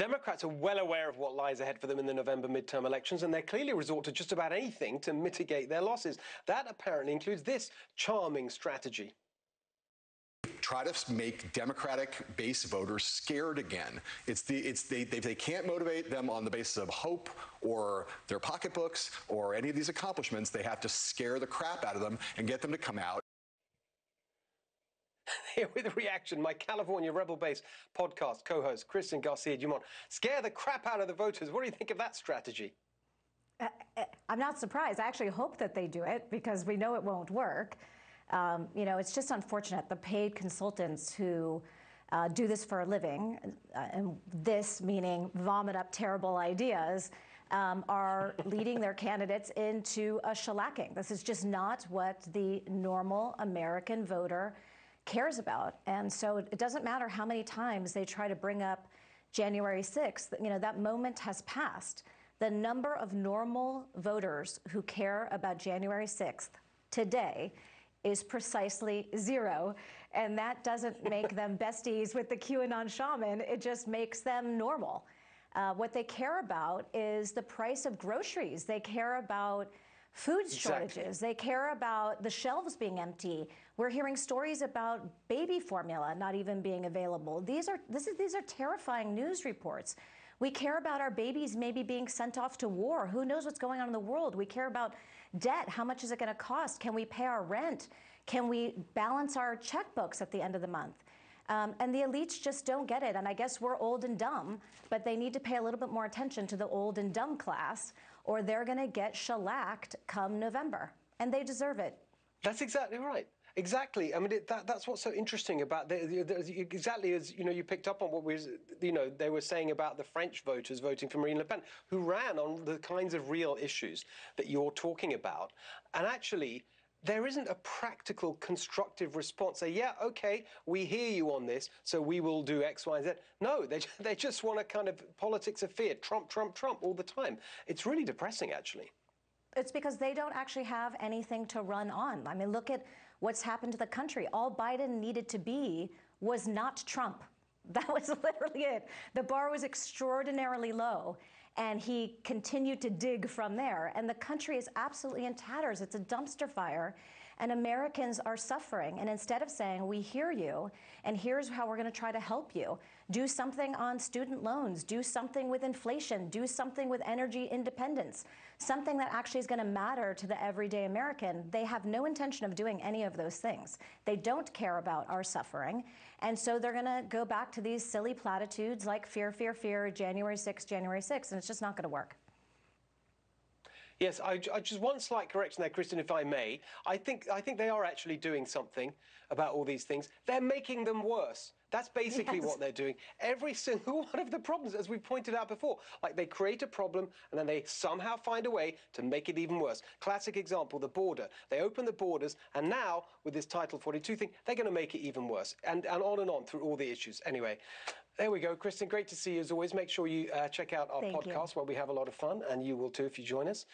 Democrats are well aware of what lies ahead for them in the November midterm elections, and they clearly resort to just about anything to mitigate their losses. That apparently includes this charming strategy. Try to make Democratic base voters scared again. They can't motivate them on the basis of hope or their pocketbooks or any of these accomplishments. They have to scare the crap out of them and get them to come out. Here with a reaction, my California Rebel Base podcast co-host, Kristen Dumont. Scare the crap out of the voters. What do you think of that strategy? I'm not surprised. I actually hope that they do it because we know it won't work. You know, it's just unfortunate. The paid consultants who do this for a living, and this meaning vomit up terrible ideas, are leading their candidates into a shellacking. This is just not what the normal American voter cares about. And so it doesn't matter how many times they try to bring up January 6th, you know, that moment has passed. The number of normal voters who care about January 6th today is precisely 0. And that doesn't make them besties with the QAnon shaman. It just makes them normal. What they care about is the price of groceries. They care about food shortages. They care about the shelves being empty. We're hearing stories about baby formula not even being available. These are terrifying news reports. We care about our babies maybe being sent off to war. Who knows what's going on in the world? We care about debt. How much is it going to cost? Can we pay our rent? Can we balance our checkbooks at the end of the month? And the elites just don't get it. And I guess we're old and dumb, but they need to pay a little bit more attention to the old and dumb class, or they're going to get shellacked come November. And they deserve it. That's exactly right. Exactly. I mean, that's what's so interesting about exactly as you picked up on what they were saying about the French voters voting for Marine Le Pen, who ran on the kinds of real issues that you're talking about, and actually. There isn't a practical, constructive response. Say, yeah, okay, we hear you on this, so we will do X, Y, and Z. No, they just want a kind of politics of fear, Trump, Trump, Trump all the time. It's really depressing, actually. It's because they don't actually have anything to run on. I mean, look at what's happened to the country. All Biden needed to be was not Trump. That was literally it. The bar was extraordinarily low. And he continued to dig from there. And the country is absolutely in tatters. It's a dumpster fire. And Americans are suffering. And instead of saying, we hear you, and here's how we're going to try to help you, do something on student loans, do something with inflation, do something with energy independence, something that actually is going to matter to the everyday American, they have no intention of doing any of those things. They don't care about our suffering. And so they're going to go back to these silly platitudes like fear, fear, fear, January 6th, January 6th, and it's just not going to work. Yes, I just one slight correction there, Kristen, if I may. I think they are actually doing something about all these things. They're making them worse. That's basically what they're doing. Every single one of the problems, as we've pointed out before, like they create a problem and then they somehow find a way to make it even worse. Classic example, the border. They open the borders, and now with this Title 42 thing, they're going to make it even worse, and on through all the issues. Anyway, there we go. Kristen, great to see you as always. Make sure you check out our podcast where we have a lot of fun, and you will too if you join us.